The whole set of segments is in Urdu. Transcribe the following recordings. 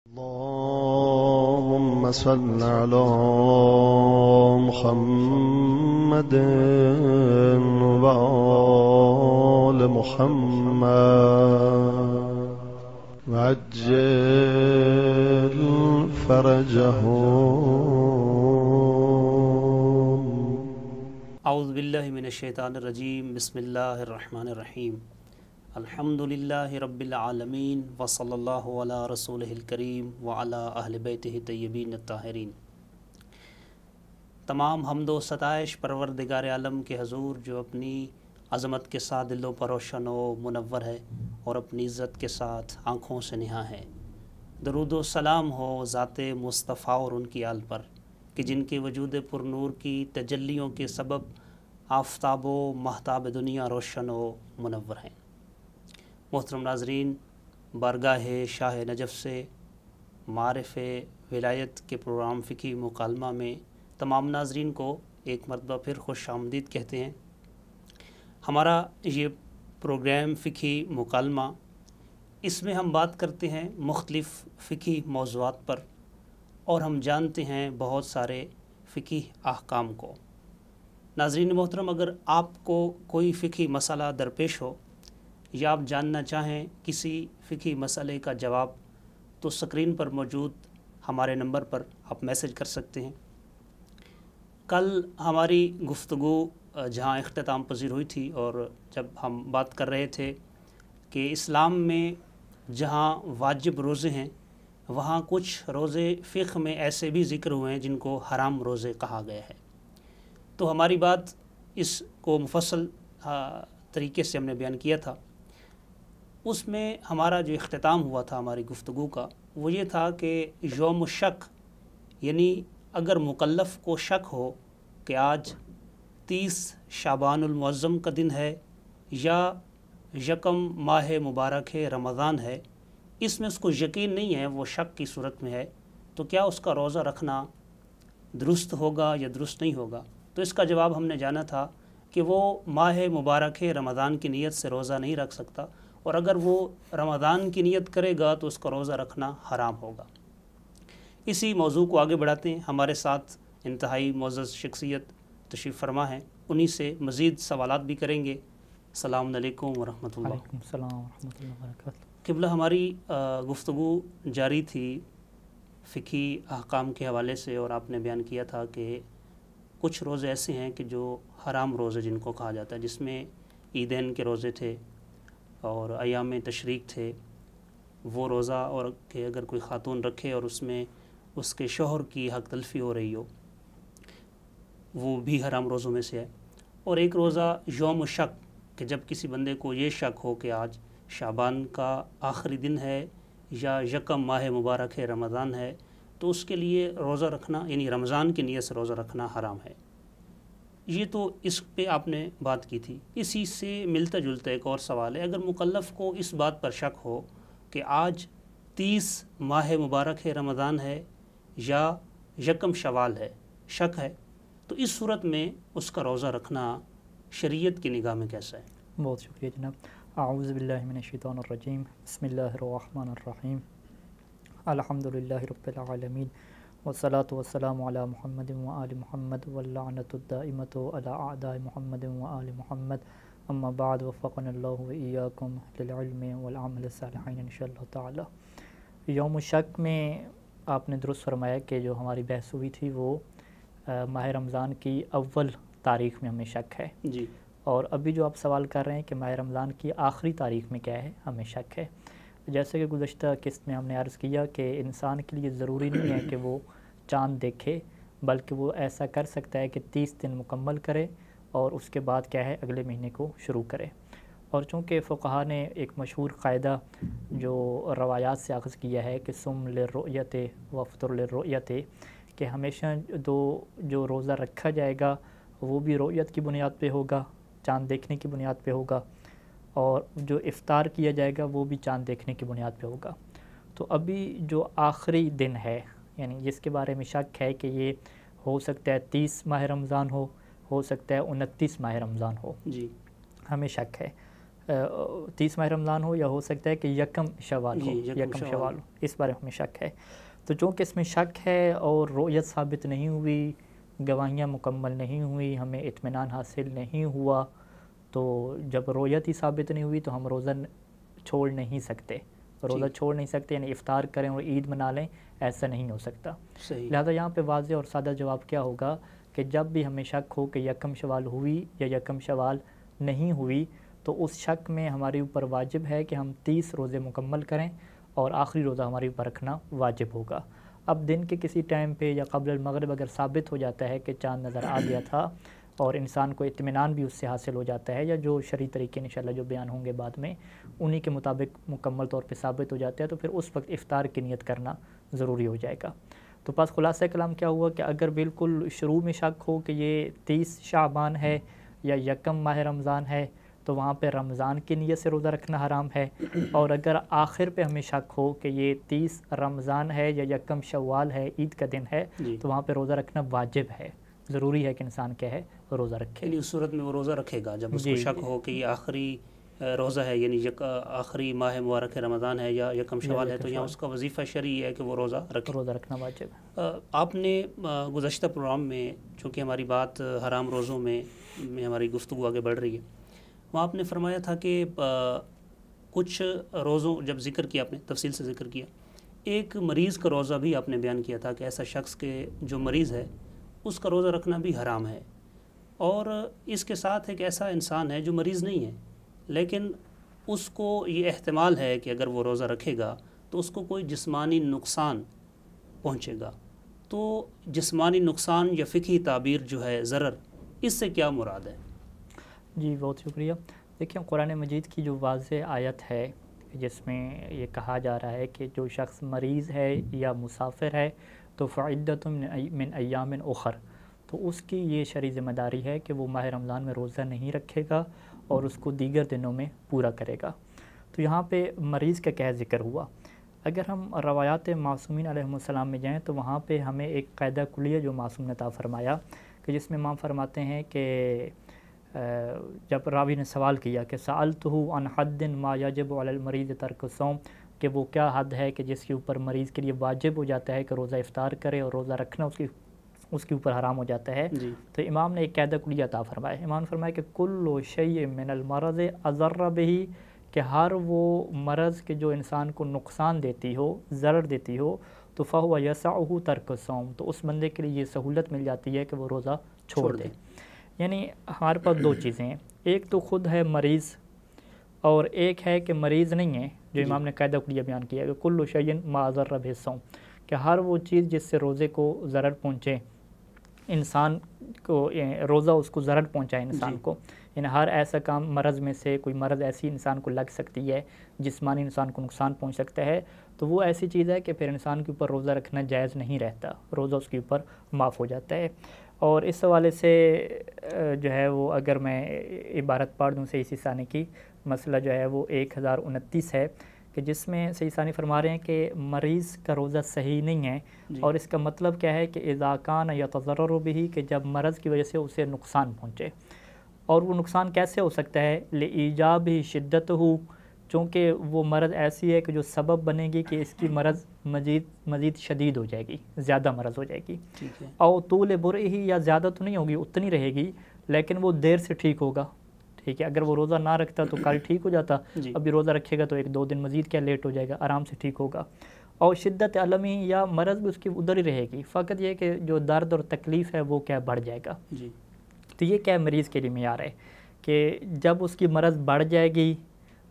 اللهم صل على محمد وآل محمد وعجل فرجهم. اعوذ باللہ من الشیطان الرجیم. بسم اللہ الرحمن الرحیم. الحمد للہ رب العالمین وصلی اللہ علی رسولہ الکریم وعلی اہل بیتہ طیبین الطاہرین. تمام حمد و ستائش پروردگار عالم کے حضور جو اپنی عظمت کے ساتھ دلوں پر روشن و منور ہے اور اپنی عزت کے ساتھ آنکھوں سے نہاں ہے. درود و سلام ہو ذات مصطفیٰ اور ان کی آل پر کہ جن کے وجود پر نور کی تجلیوں کے سبب آفتاب و مہتاب دنیا روشن و منور ہیں. محترم ناظرین، بارگاہ شاہ نجف سے معارف ولایت کے پروگرام فقہی مکالمہ میں تمام ناظرین کو ایک مرتبہ پھر خوش آمدید کہتے ہیں. ہمارا یہ پروگرام فقہی مکالمہ، اس میں ہم بات کرتے ہیں مختلف فقہی موضوعات پر اور ہم جانتے ہیں بہت سارے فقہی احکام کو. ناظرین محترم، اگر آپ کو کوئی فقہی مسئلہ درپیش ہو یا آپ جاننا چاہیں کسی فقہی مسئلے کا جواب، تو سکرین پر موجود ہمارے نمبر پر آپ میسج کر سکتے ہیں. کل ہماری گفتگو جہاں اختتام پذیر ہوئی تھی اور جب ہم بات کر رہے تھے کہ اسلام میں جہاں واجب روزے ہیں وہاں کچھ روزے فقہ میں ایسے بھی ذکر ہوئے ہیں جن کو حرام روزے کہا گیا ہے. تو ہماری بات اس کو مفصل طریقے سے ہم نے بیان کیا تھا. اس میں ہمارا جو اختتام ہوا تھا ہماری گفتگو کا وہ یہ تھا کہ یوم الشک، یعنی اگر مکلف کو شک ہو کہ آج 30 شعبان المعظم کا دن ہے یا یکم ماہ مبارک ہے رمضان ہے، اس میں اس کو یقین نہیں ہے، وہ شک کی صورت میں ہے، تو کیا اس کا روزہ رکھنا درست ہوگا یا درست نہیں ہوگا؟ تو اس کا جواب ہم نے جانا تھا کہ وہ ماہ مبارک ہے رمضان کی نیت سے روزہ نہیں رکھ سکتا، اور اگر وہ رمضان کی نیت کرے گا تو اس کا روزہ رکھنا حرام ہوگا. اسی موضوع کو آگے بڑھاتے ہیں. ہمارے ساتھ انتہائی معزز شخصیت تشریف فرما ہیں، انہی سے مزید سوالات بھی کریں گے. السلام علیکم ورحمۃ اللہ. وعلیکم السلام ورحمۃ اللہ وبرکاتہ. قبلہ، ہماری گفتگو جاری تھی فقہی احکام کے حوالے سے، اور آپ نے بیان کیا تھا کہ کچھ روزے ایسے ہیں کہ جو حرام روزے جن کو کہا جاتا ہے، جس میں عیدین کے روزے تھے اور ایام تشریق تھے. وہ روزہ اور کہ اگر کوئی خاتون رکھے اور اس میں اس کے شوہر کی حق تلفی ہو رہی ہو، وہ بھی حرام روزوں میں سے ہے. اور ایک روزہ یوم شک، کہ جب کسی بندے کو یہ شک ہو کہ آج شعبان کا آخری دن ہے یا یکم ماہ مبارک ہے رمضان ہے، تو اس کے لیے روزہ رکھنا، یعنی رمضان کی نیت سے روزہ رکھنا حرام ہے. یہ تو اس پہ آپ نے بات کی تھی. اسی سے ملتا جلتا ایک اور سوال ہے. اگر مکلف کو اس بات پر شک ہو کہ آج 30 ماہ مبارک ہے رمضان ہے یا یکم شوال ہے، شک ہے، تو اس صورت میں اس کا روزہ رکھنا شریعت کی نگاہ میں کیسا ہے؟ بہت شکریہ جناب. اعوذ باللہ من الشیطان الرجیم. بسم اللہ الرحمن الرحیم. الحمد للہ رب العالمین والصلاة والسلام علی محمد وآل محمد واللعنۃ الدائمۃ علی اعداء محمد وآل محمد. اما بعد، وفقنا اللہ وإیاکم للعلم والعمل الصالحین انشاءاللہ تعالی. یوم شک میں آپ نے درست فرمایا کہ جو ہماری بحث ہوئی تھی وہ ماہ رمضان کی اول تاریخ میں ہمیں شک ہے. جی. اور ابھی جو آپ سوال کر رہے ہیں کہ ماہ رمضان کی آخری تاریخ میں کیا ہے، ہمیں شک ہے. جیسے کہ گزشتہ قسط میں ہم نے عرض کیا کہ انسان کے لیے ضروری نہیں ہے کہ وہ چاند دیکھے، بلکہ وہ ایسا کر سکتا ہے کہ 30 دن مکمل کرے اور اس کے بعد کیا ہے اگلے مہینے کو شروع کرے. اور چونکہ فقہا نے ایک مشہور قاعدہ جو روایات سے اخذ کیا ہے کہ سم للرؤیت وافطر للرؤیت، کہ ہمیشہ جو روزہ رکھا جائے گا وہ بھی رؤیت کی بنیاد پہ ہوگا، چاند دیکھنے کی بنیاد پہ ہوگا، اور جو افطار کیا جائے گا وہ بھی چاند دیکھنے کی بنیاد پہ ہوگا. تو ابھی جو آخری دن ہے، یعنی جس کے بارے میں شک ہے کہ یہ ہو سکتا ہے 30 ماہ رمضان ہو سکتا ہے 29 ماہ رمضان ہو، جی، ہمیں شک ہے. 30 ماہ رمضان ہو یا ہو سکتا ہے کہ یکم شوال ہو، یکم شوال ہو، اس بارے میں ہمیں شک ہے۔ تو چونکہ اس میں شک ہے اور رؤیت ثابت نہیں ہوئی، گواہیاں مکمل نہیں ہوئی، ہمیں اطمینان حاصل نہیں ہوا، تو جب رؤیت ہی ثابت نہیں ہوئی تو ہم روزہ چھوڑ نہیں سکتے، روزہ چھوڑ نہیں سکتے، یعنی افطار کریں اور عید منا لیں، ایسا نہیں ہو سکتا۔ لہذا یہاں پہ واضح اور سادہ جواب کیا ہوگا کہ جب بھی ہمیں شک ہو کہ یکم شوال ہوئی یا یکم شوال نہیں ہوئی، تو اس شک میں ہمارے اوپر واجب ہے کہ ہم 30 روزے مکمل کریں اور آخری روزہ ہمارے اوپر رکھنا واجب ہوگا۔ اب دن کے کسی ٹائم پہ یا قبل المغرب اگر ثابت ہو جاتا ہے کہ چاند نظر آ گیا تھا اور انسان کو اطمینان بھی اس سے حاصل ہو جاتا ہے، یا جو شرعی طریقے انشاءاللہ جو بیان ہوں گے بعد میں انہی کے مطابق مکمل طور پہ ثابت ہو جاتا ہے، تو پھر اس وقت افطار کی نیت کرنا ضروری ہو جائے گا۔ تو پس خلاصہ کلام کیا ہوا کہ اگر بالکل شروع میں شک ہو کہ یہ 30 شعبان ہے یا یکم ماہ رمضان ہے تو وہاں پہ رمضان کی نیت سے روزہ رکھنا حرام ہے، اور اگر آخر پہ ہمیں شک ہو کہ یہ 30 رمضان ہے یا یکم شوال ہے، عید کا دن ہے، تو وہاں پہ روزہ رکھنا واجب ہے، ضروری ہے کہ انسان کیا ہے روزہ رکھے۔ یعنی اس صورت میں وہ روزہ رکھے گا جب اس کو شک ہو کہ یہ آخری روزہ ہے، یعنی آخری ماہ مبارک رمضان ہے یا یکم شوال ہے، تو یہاں اس کا وظیفہ شرعی ہے کہ وہ روزہ رکھے، روزہ رکھنا واجب ہے۔ آپ نے گزشتہ پروگرام میں، چونکہ ہماری بات حرام روزوں میں ہماری گفتگو آگے بڑھ رہی ہے، وہاں آپ نے فرمایا تھا کہ کچھ روزوں جب ذکر کیا، آپ نے تفصیل سے ذکر کیا، ایک مریض کا روزہ بھی آپ نے بیان کیا تھا کہ ایسا شخص کے جو مریض ہے اس کا روزہ رکھنا بھی حرام ہے، اور اس کے ساتھ ایک ایسا انسان ہے جو مریض نہیں ہے لیکن اس کو یہ احتمال ہے کہ اگر وہ روزہ رکھے گا تو اس کو کوئی جسمانی نقصان پہنچے گا، تو جسمانی نقصان یا فقہی تعبیر جو ہے ضرر، اس سے کیا مراد ہے؟ جی بہت شکریہ۔ دیکھیں قرآن مجید کی جو واضح آیت ہے جس میں یہ کہا جا رہا ہے کہ جو شخص مریض ہے یا مسافر ہے تو فعدۃ من ایام اخر، تو اس کی یہ شرعی ذمہ داری ہے کہ وہ ماہ رمضان میں روزہ نہیں رکھے گا اور اس کو دیگر دنوں میں پورا کرے گا۔ تو یہاں پہ مریض کا کیا ذکر ہوا؟ اگر ہم روایات معصومین علیہم السلام میں جائیں تو وہاں پہ ہمیں ایک قاعدہ کلیہ جو معصوم نے عطا فرمایا کہ جس میں امام فرماتے ہیں کہ جب راوی نے سوال کیا کہ سألتہ عن حد ما یجب علی المریض ترک الصوم، کہ وہ کیا حد ہے کہ جس کے اوپر مریض کے لیے واجب ہو جاتا ہے کہ روزہ افطار کرے اور روزہ رکھنا اس کے اوپر حرام ہو جاتا ہے، تو امام نے ایک قاعدہ کلیہ عطا فرمایا۔ امام نے فرمایا کہ کل شیء من المرض اضر بہ، کہ ہر وہ مرض کے جو انسان کو نقصان دیتی ہو، ضرر دیتی ہو، تو فہو یسعہ ترک الصوم، تو اس بندے کے لیے یہ سہولت مل جاتی ہے کہ وہ روزہ چھوڑ دے۔ یعنی ہمارے پاس دو چیزیں ہیں، ایک تو خود ہے مریض اور ایک ہے کہ مریض نہیں ہے، جو امام نے قاعدہ کلیہ بیان کیا کہ کل شیء ما ضر بہ الصوم، کہ ہر وہ چیز جس سے روزے کو ضرر پہنچے، انسان کو روزہ اس کو ضرر پہنچائے انسان کو، یعنی ہر ایسا کام مرض میں سے کوئی مرض ایسی انسان کو لگ سکتی ہے، جسمانی انسان کو نقصان پہنچ سکتا ہے، تو وہ ایسی چیز ہے کہ پھر انسان کے اوپر روزہ رکھنا جائز نہیں رہتا، روزہ اس کے اوپر معاف ہو جاتا ہے۔ اور اس حوالے سے جو ہے وہ اگر میں عبارت پڑھ دوں صحیح ثانی کی، مسئلہ جو ہے وہ 1029 ہے، کہ جس میں صحیح ثانی فرما رہے ہیں کہ مریض کا روزہ صحیح نہیں ہے، اور اس کا مطلب کیا ہے کہ اذا کان یتضرر بہ، کہ جب مرض کی وجہ سے اسے نقصان پہنچے، اور وہ نقصان کیسے ہو سکتا ہے؟ لإیجابہ شدتہ، چونکہ وہ مرض ایسی ہے کہ جو سبب بنے گی کہ اس کی مرض مزید شدید ہو جائے گی، زیادہ مرض ہو جائے گی، او طول برئہ، یا زیادہ تو نہیں ہوگی، اتنی رہے گی لیکن وہ دیر سے ٹھیک ہوگا، ٹھیک ہے، اگر وہ روزہ نہ رکھتا تو کل ٹھیک ہو جاتا، ابھی روزہ رکھے گا تو 1-2 دن مزید کیا لیٹ ہو جائے گا، آرام سے ٹھیک ہوگا، اور شدت علمی، یا مرض بھی اس کی ادھر ہی رہے گی، فقط یہ کہ جو درد اور تکلیف ہے وہ کیا بڑھ جائے گا۔ تو یہ کیا مریض کے لیے معیار ہے کہ جب اس کی مرض بڑھ جائے گی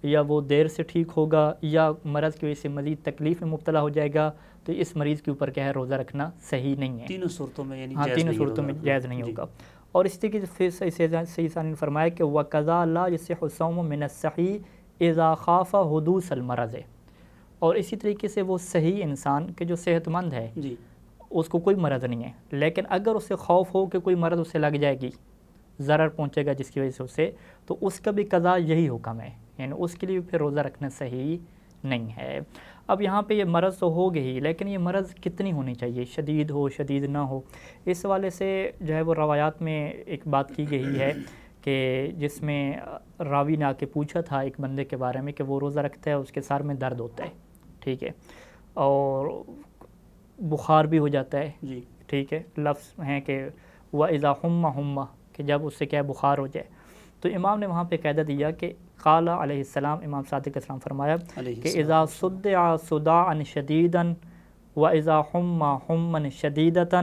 یا وہ دیر سے ٹھیک ہوگا یا مرض کی وجہ سے مزید تکلیف میں مبتلا ہو جائے گا، تو اس مریض کے اوپر کیا ہے روزہ رکھنا صحیح نہیں ہے، تینوں صورتوں میں، یعنی تینوں صورتوں میں جائز نہیں ہوگا۔ اور اس طریقے سے صحیح ثانی نے فرمایا کہ وَقَضَى لَا يَصِحُ الصَّوْمُ مِنَ الصَّحِيحِ إِذَا خَافَ حُدُوثَ الْمَرَضِ، اور اسی طریقے سے وہ صحیح انسان کہ جو صحت مند ہے، اس کو کوئی مرض نہیں ہے، لیکن اگر اسے خوف ہو کہ کوئی مرض اسے لگ جائے گی، ضرر پہنچے گا جس کی وجہ سے اسے، تو اس کا بھی قضا یہی حکم ہے، یعنی اس کے لیے پھر روزہ رکھنا صحیح نہیں ہے۔ اب یہاں پہ یہ مرض تو ہو گئی، لیکن یہ مرض کتنی ہونی چاہیے، شدید ہو شدید نہ ہو، اس حوالے سے جو ہے وہ روایات میں ایک بات کی گئی ہے کہ جس میں راوی نے آ کے پوچھا تھا ایک بندے کے بارے میں کہ وہ روزہ رکھتا ہے اس کے سر میں درد ہوتا ہے، ٹھیک ہے، اور بخار بھی ہو جاتا ہے، جی ٹھیک ہے، لفظ ہیں کہ وَإِذَا حُمَّ کہ جب اس سے کیا بخار ہو جائے، تو امام نے وہاں پہ قاعدہ دیا کہ قال علیہ السلام، امام صادق علیہ السلام فرمایا کہ اذا صدع صداعا شدیدا وَإِذَا حُمَّ حُمًّا شدیدتا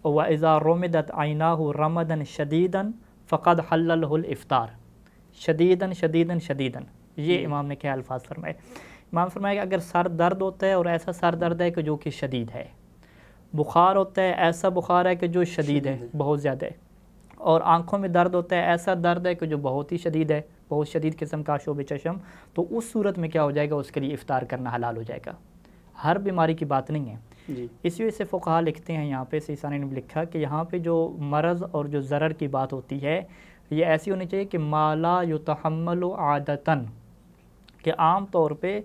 وَإِذَا رُمِدت عَيْنَاهُ رَمَدًا شدیدا فقد حللہ الافطار، شدیداً شدیداً شدیداً، یہ امام نے کیا الفاظ فرمائے؟ امام فرمایا کہ اگر سر درد ہوتا ہے اور ایسا سر درد ہے کہ جو کہ شدید ہے، بخار ہوتا ہے ایسا بخار ہے کہ جو شدید ہے، بہت زیادہ ہے، اور آنکھوں میں درد ہوتا ہے ایسا درد ہے کہ جو بہت ہی شدید ہے، بہت شدید قسم کا شوب چشم، تو اس صورت میں کیا ہو جائے گا؟ اس کے لیے افطار کرنا حلال ہو جائے گا۔ ہر بیماری کی بات نہیں ہے، اس وجہ سے فقہا لکھتے ہیں، یہاں پہ سیسانی نے لکھا کہ یہاں پہ جو مرض اور جو ضرر کی بات ہوتی ہے یہ ایسی ہونی چاہیے کہ ما لا یتحمل عادتاً، کہ عام طور پہ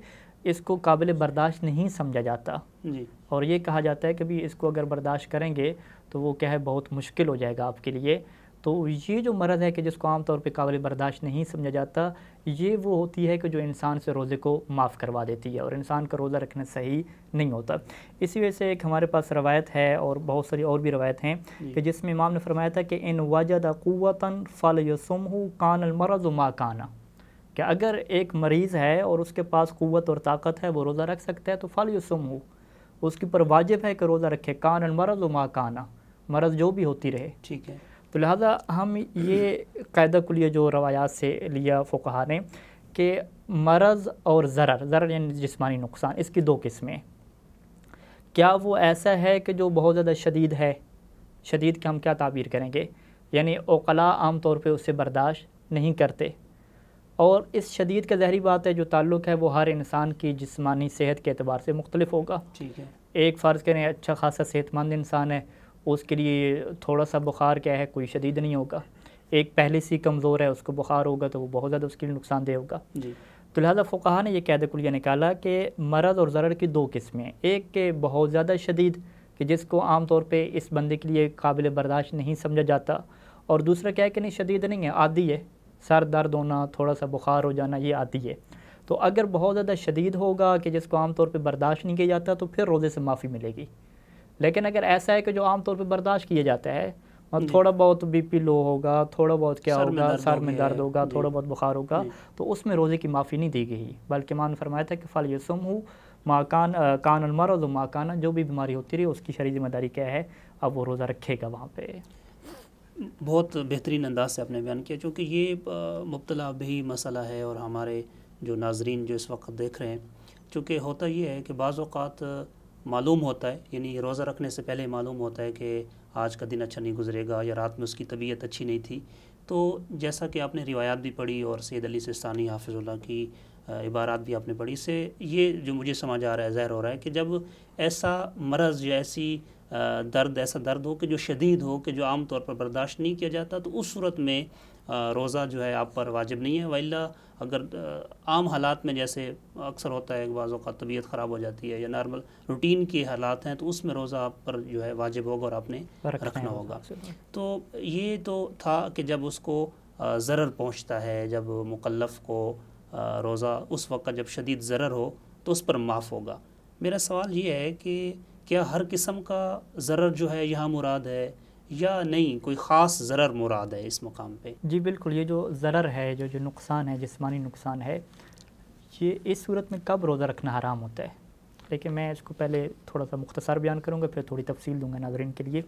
اس کو قابل برداشت نہیں سمجھا جاتا، اور یہ کہا جاتا ہے کہ بھی اس کو اگر برداشت کریں گے تو وہ کیا ہے بہت مشکل ہو جائے گا آپ کے لیے۔ تو یہ جو مرض ہے کہ جس کو عام طور پہ قابل برداشت نہیں سمجھا جاتا، یہ وہ ہوتی ہے کہ جو انسان سے روزے کو معاف کروا دیتی ہے، اور انسان کا روزہ رکھنا صحیح نہیں ہوتا۔ اسی وجہ سے ایک ہمارے پاس روایت ہے اور بہت ساری اور بھی روایت ہیں کہ جس میں امام نے فرمایا تھا کہ ان وجد قوتاً فلیصمہ کان المرض ما کان، کہ اگر ایک مریض ہے اور اس کے پاس قوت اور طاقت ہے وہ روزہ رکھ سکتا ہے تو فلیصمہ، اس کے اوپر واجب ہے کہ روزہ رکھے، کان المرض ما کان، مرض جو بھی ہوتی رہے، ٹھیک ہے۔ تو لہٰذا ہم یہ قاعدہ کلیہ جو روایات سے لیا فقہا نے کہ مرض اور ضرر یعنی جسمانی نقصان، اس کی دو قسمیں، کیا وہ ایسا ہے کہ جو بہت زیادہ شدید ہے، شدید کی ہم کیا تعبیر کریں گے؟ یعنی عقلاء عام طور پہ اسے برداشت نہیں کرتے، اور اس شدید کا ظاہری بات ہے جو تعلق ہے وہ ہر انسان کی جسمانی صحت کے اعتبار سے مختلف ہوگا۔ ٹھیک ہے، ایک فرض کریں اچھا خاصا صحت مند انسان ہے، اس کے لیے تھوڑا سا بخار کیا ہے کوئی شدید نہیں ہوگا، ایک پہلے سے کمزور ہے اس کو بخار ہوگا تو وہ بہت زیادہ اس کے لیے نقصان دہ ہوگا۔ تو لہٰذا فقہا نے یہ قاعدہ کلیہ نکالا کہ مرض اور ضرر کی دو قسمیں، ایک کہ بہت زیادہ شدید کہ جس کو عام طور پہ اس بندے کے لیے قابل برداشت نہیں سمجھا جاتا، اور دوسرا کیا ہے کہ نہیں شدید نہیں ہے، عادی ہے، سر درد ہونا، تھوڑا سا بخار ہو جانا، یہ عادی ہے۔ تو اگر بہت زیادہ شدید ہوگا کہ جس کو عام طور پہ برداشت نہیں کیا جاتا تو پھر روزے سے معافی ملے گی، لیکن اگر ایسا ہے کہ جو عام طور پہ برداشت کیا جاتا ہے، تھوڑا بہت بی پی لو ہوگا، تھوڑا بہت کیا ہوگا، سر میں درد ہوگا، تھوڑا بہت بخار ہوگا، تو اس میں روزے کی معافی نہیں دی گئی، بلکہ امام نے فرمایا تھا کہ فلیصمہ ما کان المرض ما کان، جو بھی بیماری ہوتی رہی اس کی شرعی ذمہ داری کیا ہے، اب وہ روزہ رکھے گا وہاں پہ۔ بہت بہترین انداز سے آپ نے بیان کیا، چونکہ یہ مبتلا بھی مسئلہ ہے، اور ہمارے جو ناظرین جو اس وقت دیکھ رہے ہیں، چونکہ ہوتا یہ ہے کہ بعض اوقات معلوم ہوتا ہے، یعنی روزہ رکھنے سے پہلے معلوم ہوتا ہے کہ آج کا دن اچھا نہیں گزرے گا، یا رات میں اس کی طبیعت اچھی نہیں تھی، تو جیسا کہ آپ نے روایات بھی پڑھی اور سید علی سیستانی حافظ اللہ کی عبارات بھی آپ نے پڑھی، سے یہ جو مجھے سمجھ آ رہا ہے، ظاہر ہو رہا ہے کہ جب ایسا مرض یا ایسی ایسا درد ہو کہ جو شدید ہو، کہ جو عام طور پر برداشت نہیں کیا جاتا، تو اس صورت میں روزہ جو ہے آپ پر واجب نہیں ہے، وإلا اگر عام حالات میں جیسے اکثر ہوتا ہے بعض اوقات طبیعت خراب ہو جاتی ہے یا نارمل روٹین کے حالات ہیں، تو اس میں روزہ آپ پر جو ہے واجب ہوگا اور آپ نے رکھنا ہوگا۔ تو یہ تو تھا کہ جب اس کو ضرر پہنچتا ہے، جب مکلف کو روزہ اس وقت جب شدید ضرر ہو تو اس پر معاف ہوگا۔ میرا سوال یہ ہے کہ کیا ہر قسم کا ضرر جو ہے یہاں مراد ہے یا نہیں، کوئی خاص ضرر مراد ہے اس مقام پہ؟ جی بالکل، یہ جو ضرر ہے، جو نقصان ہے، جسمانی نقصان ہے، یہ اس صورت میں کب روزہ رکھنا حرام ہوتا ہے؟ لیکن میں اس کو پہلے تھوڑا سا مختصر بیان کروں گا، پھر تھوڑی تفصیل دوں گا ناظرین کے لیے۔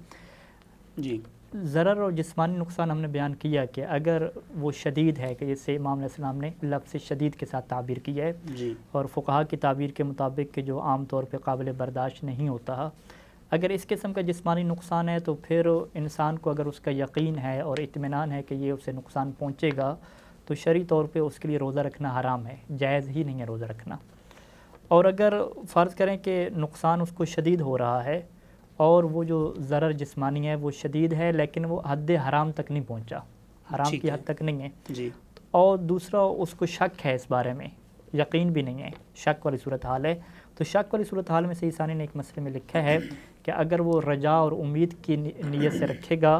جی، ضرر اور جسمانی نقصان ہم نے بیان کیا کہ اگر وہ شدید ہے، کہ جس سے امام علیہ السلام نے لفظ شدید کے ساتھ تعبیر کی ہے، جی، اور فقہا کی تعبیر کے مطابق کہ جو عام طور پہ قابل برداشت نہیں ہوتا، اگر اس قسم کا جسمانی نقصان ہے تو پھر انسان کو اگر اس کا یقین ہے اور اطمینان ہے کہ یہ اسے نقصان پہنچے گا تو شرعی طور پہ اس کے لیے روزہ رکھنا حرام ہے، جائز ہی نہیں ہے روزہ رکھنا۔ اور اگر فرض کریں کہ نقصان اس کو شدید ہو رہا ہے اور وہ جو ضرر جسمانی ہے وہ شدید ہے لیکن وہ حد حرام تک نہیں پہنچا، حرام کی حد تک نہیں ہے، جی، اور دوسرا اس کو شک ہے اس بارے میں، یقین بھی نہیں ہے، شک والی صورتحال ہے، تو شک والی صورتحال میں صحیح ثانی نے ایک مسئلے میں لکھا ہے کہ اگر وہ رجا اور امید کی نیت سے رکھے گا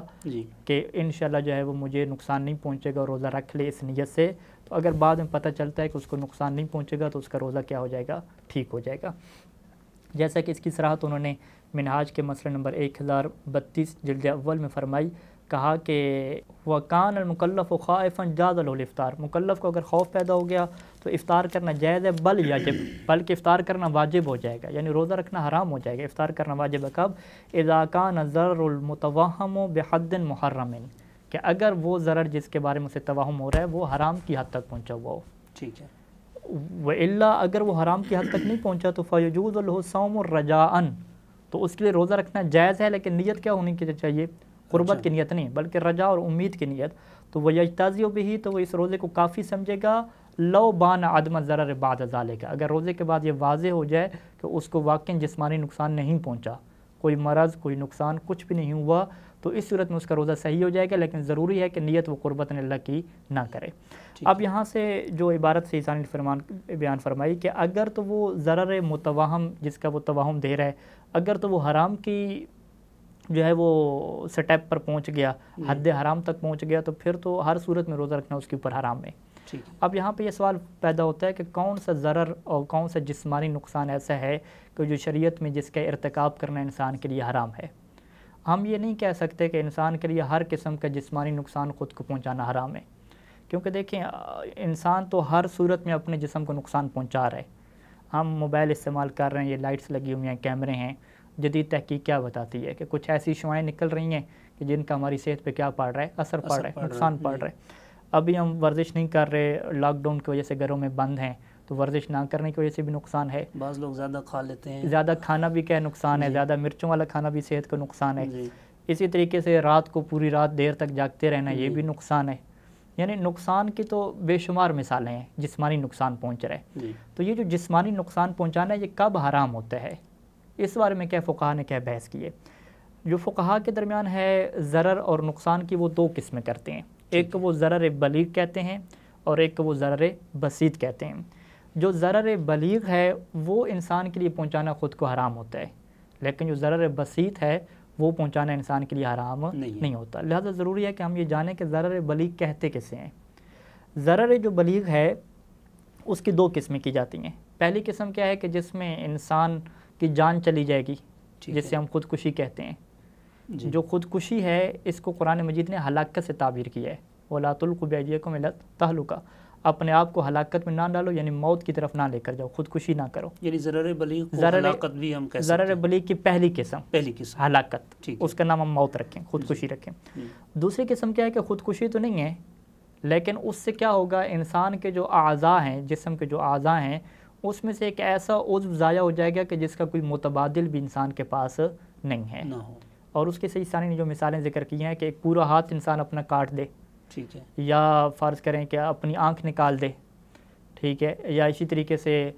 کہ انشاءاللہ جو ہے وہ مجھے نقصان نہیں پہنچے گا، روزہ رکھ لے اس نیت سے، تو اگر بعد میں پتہ چلتا ہے کہ اس کو نقصان نہیں پہنچے گا تو اس کا روزہ کیا ہو جائے گا، ٹھیک ہو جائے گا۔ جیسا کہ اس کی صراحت انہوں نے منہاج کے مسئلہ نمبر 1032 جلد اول میں فرمائی، کہا کہ وَكَانَ الْمُكَلَّفُ خَائِفًا جَازَ لَهُ الْإِفْطَارُ، مکلف کو اگر خوف پیدا ہو گیا تو افطار کرنا جائز ہے، بل یجب، بلکہ افطار کرنا واجب ہو جائے گا، یعنی روزہ رکھنا حرام ہو جائے گا، افطار کرنا واجب ہے کب؟ اذا كان الضرر المتوهم بحد محرم، کہ اگر وہ ضرر جس کے بارے میں اسے توہم ہو رہا ہے وہ حرام کی حد تک پہنچا ہوا ہو، ٹھیک ہے۔ وَإِلَّا، اگر وہ حرام کی حد تک نہیں پہنچا تو فَيَجُوزُ لَهُ الصَّوْمُ رَجَاءً، تو اس کے لیے روزہ رکھنا جائز ہے، لیکن نیت کیا ہونی چاہیے؟ قربت کی نیت نہیں بلکہ رجا اور امید کی نیت۔ تو وہ یجتازی بھی، تو وہ اس روزے کو کافی سمجھے گا، لو بان عدم ضرر بعد ذالک، اگر روزے کے بعد یہ واضح ہو جائے کہ اس کو واقعی جسمانی نقصان نہیں پہنچا، کوئی مرض کوئی نقصان کچھ بھی نہیں ہوا، تو اس صورت میں اس کا روزہ صحیح ہو جائے گا، لیکن ضروری ہے کہ نیت وہ قربت اللہ کی نہ کرے۔ اب یہاں سے جو عبارت سے عیسیٰ نے فرمان بیان فرمائی کہ اگر تو وہ ضرر متوہم جس کا وہ توہم دے رہا ہے، اگر تو وہ حرام کی جو ہے وہ سٹیپ پر پہنچ گیا، حد حرام تک پہنچ گیا، تو پھر تو ہر صورت میں روزہ رکھنا اس کے اوپر حرام ہے۔ اب یہاں پہ یہ سوال پیدا ہوتا ہے کہ کون سا ضرر اور کون سا جسمانی نقصان ایسا ہے کہ جو شریعت میں جس کا ارتکاب کرنا انسان کے لیے حرام ہے۔ ہم یہ نہیں کہہ سکتے کہ انسان کے لیے ہر قسم کا جسمانی نقصان خود کو پہنچانا حرام ہے، کیونکہ دیکھیں انسان تو ہر صورت میں اپنے جسم کو نقصان پہنچا رہا ہے۔ ہم موبائل استعمال کر رہے ہیں، یہ لائٹس لگی ہوئی ہیں، کیمرے ہیں، جدید تحقیق کیا بتاتی ہے کہ کچھ ایسی شعاعیں نکل رہی ہیں کہ جن کا ہماری صحت پہ کیا پڑ رہا ہے، اثر پڑ رہا ہے، نقصان پڑ رہا ہے۔ ابھی ہم ورزش نہیں کر رہے، لاک ڈاؤن کی وجہ سے گھروں میں بند ہیں، تو ورزش نہ کرنے کی وجہ سے بھی نقصان ہے۔ بعض لوگ زیادہ کھا لیتے ہیں، زیادہ کھانا بھی کیا نقصان ہے، زیادہ مرچوں والا کھانا بھی صحت کو نقصان ہے۔ اسی طریقے سے رات کو پوری رات دیر تک جاگتے رہنا، یہ بھی نقصان ہے۔ یعنی نقصان کی تو بے شمار مثالیں ہیں، جسمانی نقصان پہنچ رہا ہے۔ تو یہ جو جسمانی نقصان پہنچانا ہے یہ کب حرام ہوتا ہے، اس بارے میں کیا فقہا نے کیا بحث کی ہے۔ جو فقہا کے درمیان ہے ضرر اور نقصان کی، وہ دو قسمیں کرتے ہیں، ایک وہ ضرر بلیغ کہتے ہیں اور ایک وہ ضرر بسیط کہتے ہیں۔ جو ضرر بلیغ ہے وہ انسان کے لیے پہنچانا خود کو حرام ہوتا ہے، لیکن جو ضرر بسیط ہے وہ پہنچانا انسان کے لیے حرام نہیں ہوتا۔ لہذا ضروری ہے کہ ہم یہ جانیں کہ ضرر بلیغ کہتے کسے ہیں۔ ضرر جو بلیغ ہے اس کی دو قسمیں کی جاتی ہیں۔ پہلی قسم کیا ہے کہ جس میں انسان کی جان چلی جائے گی، جس سے ہم خودکشی کہتے ہیں۔ جو خودکشی ہے اس کو قرآن مجید نے ہلاکت سے تعبیر کیا ہے، وَلَا تُلْقُوا بِأَيْدِيكُمْ إِلَى التَّهْلُكَةِ، اپنے آپ کو ہلاکت میں نہ ڈالو، یعنی موت کی طرف نہ لے کر جاؤ، خودکشی نہ کرو۔ یعنی ضرر بلیغ کو ہلاکت بھی ہم کہہ سکتے ہیں۔ ضرر بلیغ کی پہلی قسم ہلاکت، اس کا نام ہم موت رکھیں، خودکشی رکھیں۔ دوسری قسم کیا ہے کہ خودکشی تو نہیں ہے، لیکن اس سے کیا ہوگا، انسان کے جو اعضاء ہیں، جسم کے جو اعضاء ہیں، اس میں سے ایک ایسا عضو ضائع ہو جائے گا کہ جس کا کوئی متبادل بھی انسان کے پاس نہیں ہے۔ اور اس کے صحیح ثانی نے جو مثالیں ذکر کی ہیں کہ ایک پورا ہاتھ انسان اپنا کاٹ دے، ٹھیک ہے، یا فرض کریں کہ اپنی آنکھ نکال دے، ٹھیک ہے، یا اسی طریقے سے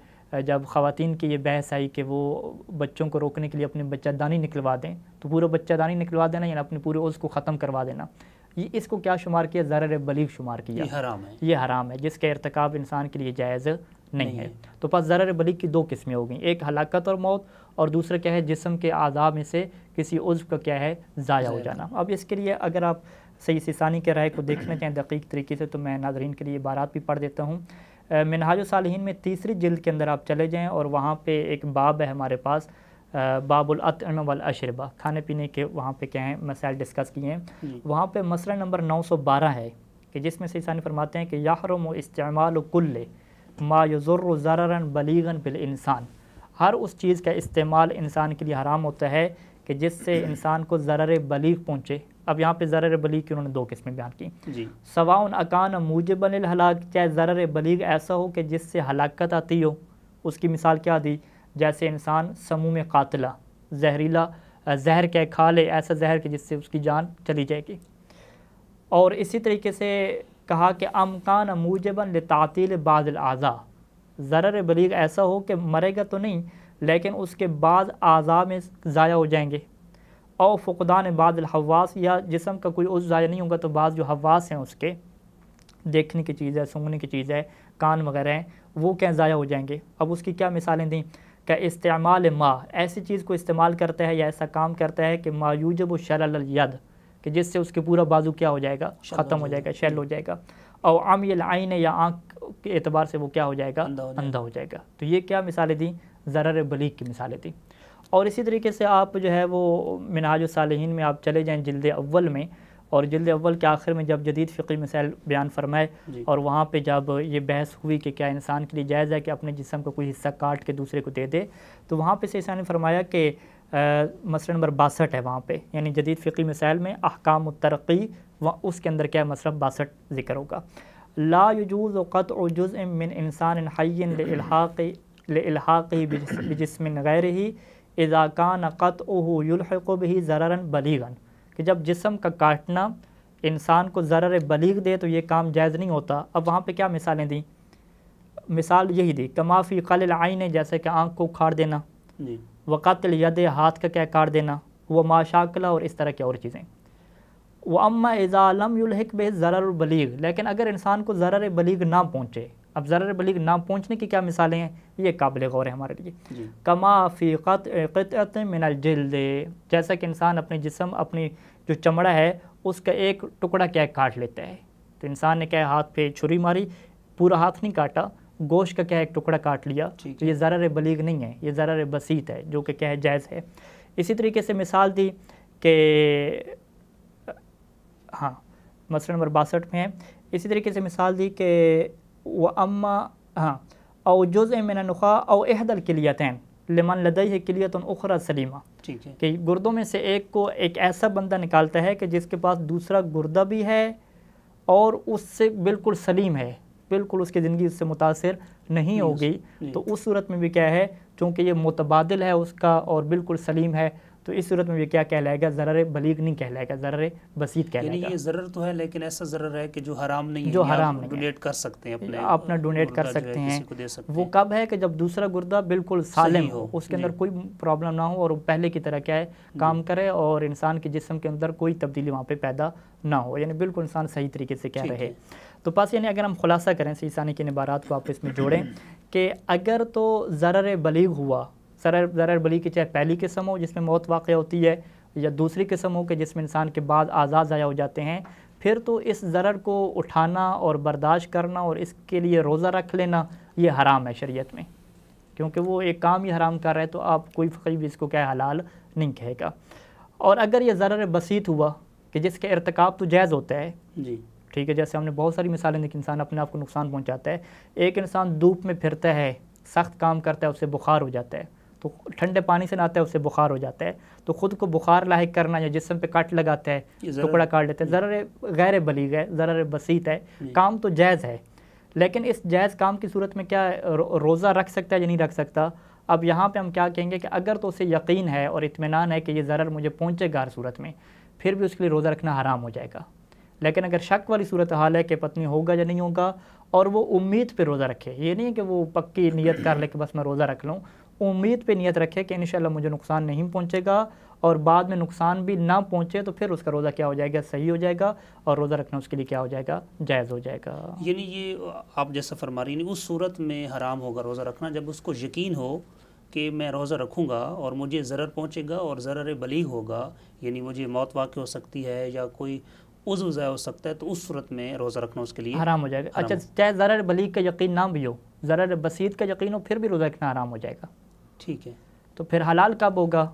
جب خواتین کی یہ بحث آئی کہ وہ بچوں کو روکنے کے لیے اپنی بچہ دانی نکلوا دیں، تو پورا بچہ دانی نکلوا دینا یعنی اپنے پورے عضو کو ختم کروا دینا، یہ اس کو کیا شمار کیا، ضرر بلیغ شمار کیا، یہ حرام ہے، جس کا ارتکاب انسان کے لیے جائز نہیں ہے۔ تو پس ضرر بلیغ کی دو قسمیں ہو گئیں، ایک ہلاکت اور موت، اور دوسرا کیا ہے جسم کے اعضاء میں سے کسی عضو کا کیا ہے ضائع ہو جانا۔ اب اس کے لیے اگر آپ صحیح ثانی کے رائے کو دیکھنا چاہیں دقیق طریقے سے تو میں ناظرین کے لیے عبارات بھی پڑھ دیتا ہوں۔ منہاج الصالحین میں تیسری جلد کے اندر آپ چلے جائیں اور وہاں پہ ایک باب ہے ہمارے پاس، باب الاطعمہ والاشربہ، کھانے پینے کے وہاں پہ کیا ہیں مسائل ڈسکس کیے ہیں۔ وہاں پہ مسئلہ نمبر 912 ہے کہ جس میں صحیح ثانی فرماتے ہیں کہ یحرم استعمال کل ما یضر ضررا بلیغا بالانسان، ہر اس چیز کا استعمال انسان کے لیے حرام ہوتا ہے کہ جس سے انسان کو ضرر بلیغ پہنچے۔ اب یہاں پہ ضرر بلیغ کی انہوں نے دو قسمیں بیان کی، سواء اکان موجبا للہلاک، چاہے ضرر بلیغ ایسا ہو کہ جس سے ہلاکت آتی ہو۔ اس کی مثال کیا دی، جیسے انسان سموم قاتلہ، زہریلا زہر کیا کھا لے، ایسا زہر کہ جس سے اس کی جان چلی جائے گی۔ اور اسی طریقے سے کہا کہ امکان موجبا لتعطیل بعض الاعضاء، ضرر بلیغ ایسا ہو کہ مرے گا تو نہیں لیکن اس کے بعض اعضاء میں ضائع ہو جائیں گے، او فقدان بعض الحواس، یا جسم کا کوئی عضو ضائع نہیں ہوگا تو بعض جو حواس ہیں اس کے، دیکھنے کی چیز ہے، سونگنے کی چیز ہے، کان وغیرہ ہیں، وہ کیا ضائع ہو جائیں گے۔ اب اس کی کیا مثالیں دیں کا استعمال ما، ایسی چیز کو استعمال کرتا ہے یا ایسا کام کرتا ہے کہ ما یوجب شلل الید، کہ جس سے اس کے پورا بازو کیا ہو جائے گا، ختم ہو جائے گا، شل ہو جائے گا، او عمی العین، یا آنکھ کے اعتبار سے وہ کیا ہو جائے گا، اندھا ہو جائے گا۔ تو یہ کیا مثالیں دیں؟ ضرر بلیغ کی مثالیں دیں۔ اور اسی طریقے سے آپ جو ہے وہ منہاج الصالحین میں آپ چلے جائیں جلد اول میں، اور جلد اول کے آخر میں جب جدید فقہی مسائل بیان فرمائے اور وہاں پہ جب یہ بحث ہوئی کہ کیا انسان کے لیے جائز ہے کہ اپنے جسم کا کوئی حصہ کاٹ کے دوسرے کو دے دے، تو وہاں پہ سے انسان نے فرمایا کہ مسئلہ نمبر 62 ہے وہاں پہ، یعنی جدید فقہی مسائل میں احکام الترقی، اس کے اندر کیا مسئلہ 62 ذکر ہوگا۔ لا يجوز قطع جزء من انسان حی لالحاقه بجسم غیرہ اذا کان قطعه یلحق به ضررا بلیغا، کہ جب جسم کا کاٹنا انسان کو ضرر بلیغ دے تو یہ کام جائز نہیں ہوتا۔ اب وہاں پہ کیا مثالیں دیں؟ مثال یہی دی، کما فی قلع العین، جیسے کہ آنکھ کو کھاڑ دینا، وقتل ید، ہاتھ کا کیا کاٹ دینا، وہ ما شاکلہ، اور اس طرح کی اور چیزیں۔ وَأَمَّا إِذَا لَمْ يُلْحِقْ بِهِ الضَّرَرُ الْبَلِيغُ، لیکن اگر انسان کو ضرر بلیغ نہ پہنچے، اب ضرر بلیغ نہ پہنچنے کی کیا مثالیں ہیں؟ یہ قابل غور ہے ہمارے لیے۔ کما فی قطعۃ من الجلد، جیسا کہ انسان اپنے جسم، اپنی جو چمڑا ہے اس کا ایک ٹکڑا کیا کاٹ لیتا ہے، تو انسان نے کیا ہاتھ پہ چھری ماری، پورا ہاتھ نہیں کاٹا، گوشت کا کیا ایک ٹکڑا کاٹ لیا، تو یہ ضرر بلیغ نہیں ہے، یہ ضرر بسیط ہے، جو کہ کیا ہے، جائز ہے۔ اسی طریقے سے مثال دی کہ ہاں مسئلہ نمبر 62 میں ہے، اسی طریقے سے مثال دی کہ وَأَمَّا او جزء من النخاع او احدى الكلیتین لمن لدیہ کلیۃ اخرى سلیمہ، کہ گردوں میں سے ایک کو ایک ایسا بندہ نکالتا ہے کہ جس کے پاس دوسرا گردہ بھی ہے اور اس سے بالکل سلیم ہے، بالکل اس کی زندگی اس سے متاثر نہیں ہوگی، تو اس صورت میں بھی کیا ہے، چونکہ یہ متبادل ہے اس کا اور بالکل سلیم ہے، تو اس صورت میں بھی کیا کہلائے گا، ضرر بلیغ نہیں کہلائے گا، ضرر بسیط کہلائے گا۔ یعنی یہ ضرر تو ہے لیکن ایسا ضرر ہے کہ جو حرام نہیں ہے، جو حرام نہیں ہے، ڈونیٹ کر سکتے ہیں، اپنا ڈونیٹ کر سکتے ہیں۔ وہ کب ہے کہ جب دوسرا گردہ بالکل سالم ہو، اس کے اندر کوئی پرابلم نہ ہو اور وہ پہلے کی طرح کیا ہے کام کرے، اور انسان کے جسم کے اندر کوئی تبدیلی وہاں پہ پیدا نہ ہو، یعنی بالکل انسان صحیح طریقے سے کیا رہے۔ تو پس یعنی اگر ہم خلاصہ کریں صحیح ثانی کی عبارات کو آپ اس میں جوڑیں کہ اگر تو ضرر بلیغ ہوا، ضرر بلیغ کی چاہے پہلی قسم ہو جس میں موت واقع ہوتی ہے، یا دوسری قسم ہو کہ جس میں انسان کے بعد اعضاء ضائع ہو جاتے ہیں، پھر تو اس ضرر کو اٹھانا اور برداشت کرنا اور اس کے لیے روزہ رکھ لینا یہ حرام ہے شریعت میں، کیونکہ وہ ایک کام ہی حرام کر رہا ہے، تو آپ کوئی فقیہ بھی اس کو کیا حلال نہیں کہے گا۔ اور اگر یہ ضرر بسیط ہوا کہ جس کے ارتکاب تو جائز ہوتا ہے، ٹھیک ہے، جیسے ہم نے بہت ساری مثالیں دی کہ انسان اپنے آپ کو نقصان پہنچاتا ہے، ایک انسان دھوپ میں پھرتا ہے، سخت کام کرتا ہے، اسے بخار ہو جاتا ہے، تو ٹھنڈے پانی سے نہاتا ہے، اسے بخار ہو جاتا ہے، تو خود کو بخار لاحق کرنا یا جسم پہ کٹ لگاتا ہے، ٹکڑا کاٹ لیتا ہے، ضرر غیر بلیغ ہے، ضرر بسیط ہے، کام تو جائز ہے، لیکن اس جائز کام کی صورت میں کیا روزہ رکھ سکتا ہے یا نہیں رکھ سکتا؟ اب یہاں پہ ہم کیا کہیں گے کہ اگر تو اسے یقین ہے اور اطمینان ہے کہ یہ ضرر مجھے پہنچے گا ہر صورت میں، پھر بھی اس کے لیے روزہ رکھنا حرام ہو جائے گا۔ لیکن اگر شک والی صورتحال ہے کہ پتنی ہوگا یا نہیں ہوگا، اور وہ امید پہ روزہ رکھے، یہ نہیں ہے کہ وہ پکی نیت کر لے کہ بس میں روزہ رکھ لوں، امید پہ نیت رکھے کہ انشاءاللہ مجھے نقصان نہیں پہنچے گا، اور بعد میں نقصان بھی نہ پہنچے تو پھر اس کا روزہ کیا ہو جائے گا، صحیح ہو جائے گا، اور روزہ رکھنا اس کے لیے کیا ہو جائے گا، جائز ہو جائے گا۔ یعنی یہ آپ جیسا فرما رہی ہیں، اس صورت میں حرام ہوگا روزہ رکھنا جب اس کو یقین ہو کہ میں روزہ رکھوں گا اور مجھے ضرر پہنچے گا اور ضرر بلیغ ہوگا، یعنی مجھے موت واقع ہو سکتی ہے یا کوئی عضو ضائع ہو سکتا ہے، تو اس صورت میں روزہ رکھنا اس کے لیے حرام ہو جائے گا۔ اچھا، چاہے ضرر بلیغ کا یقین نہ بھی ہو، ضرر بسیط کا یقین ہو، پھر بھی روزہ رکھنا حرام ہو جائے گا۔ ٹھیک ہے، تو پھر حلال کب ہوگا؟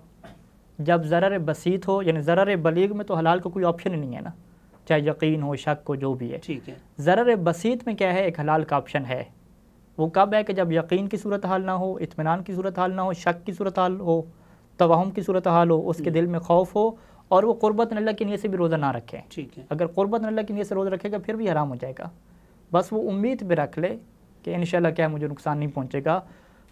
جب ضرر بسیط ہو، یعنی ضرر بلیغ میں تو حلال کا کوئی آپشن ہی نہیں ہے نا، چاہے یقین ہو، شک ہو، جو بھی ہے۔ ٹھیک ہے، ضرر بسیط میں کیا ہے، ایک حلال کا آپشن ہے، وہ کب ہے کہ جب یقین کی صورتحال نہ ہو، اطمینان کی صورتحال نہ ہو، شک کی صورتحال ہو، توہم کی صورتحال ہو، اس کے دل میں خوف ہو، اور وہ قربت اللہ کی نیت سے بھی روزہ نہ رکھے۔ ٹھیک ہے، اگر قربت اللہ کی نیت سے روزہ رکھے گا پھر بھی حرام ہو جائے گا، بس وہ امید پہ رکھ لے کہ انشاءاللہ کیا مجھے نقصان نہیں پہنچے گا،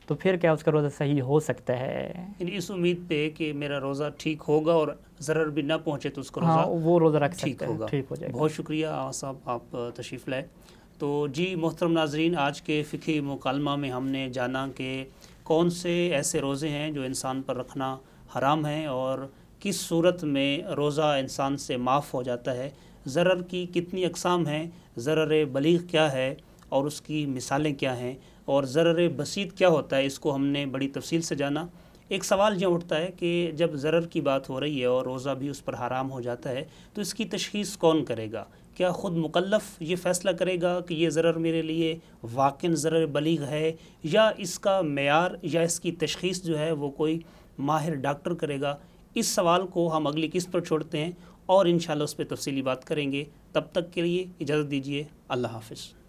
تو پھر کیا اس کا روزہ صحیح ہو سکتا ہے، یعنی اس امید پہ کہ میرا روزہ ٹھیک ہوگا اور ضرر بھی نہ پہنچے تو اس کا روزہ وہ روزہ رکھ ٹھیک سکتا ہے، ہوگا۔ ٹھیک ہو جائے گا۔ بہت شکریہ صاحب، آپ تشریف لائے۔ تو جی محترم ناظرین، آج کے فقہی مکالمہ میں ہم نے جانا کہ کون سے ایسے روزے ہیں جو انسان پر رکھنا حرام ہیں، اور کس صورت میں روزہ انسان سے معاف ہو جاتا ہے، ضرر کی کتنی اقسام ہیں، ضرر بلیغ کیا ہے اور اس کی مثالیں کیا ہیں، اور ضرر بسیط کیا ہوتا ہے اس کو ہم نے بڑی تفصیل سے جانا۔ ایک سوال یہ اٹھتا ہے کہ جب ضرر کی بات ہو رہی ہے اور روزہ بھی اس پر حرام ہو جاتا ہے تو اس کی تشخیص کون کرے گا؟ کیا خود مکلف یہ فیصلہ کرے گا کہ یہ ضرر میرے لیے واقعاً ضرر بلیغ ہے، یا اس کا معیار یا اس کی تشخیص جو ہے وہ کوئی ماہر ڈاکٹر کرے گا؟ اس سوال کو ہم اگلی قسط پر چھوڑتے ہیں اور انشاءاللہ اس پہ تفصیلی بات کریں گے۔ تب تک کے لیے اجازت دیجیے، اللہ حافظ۔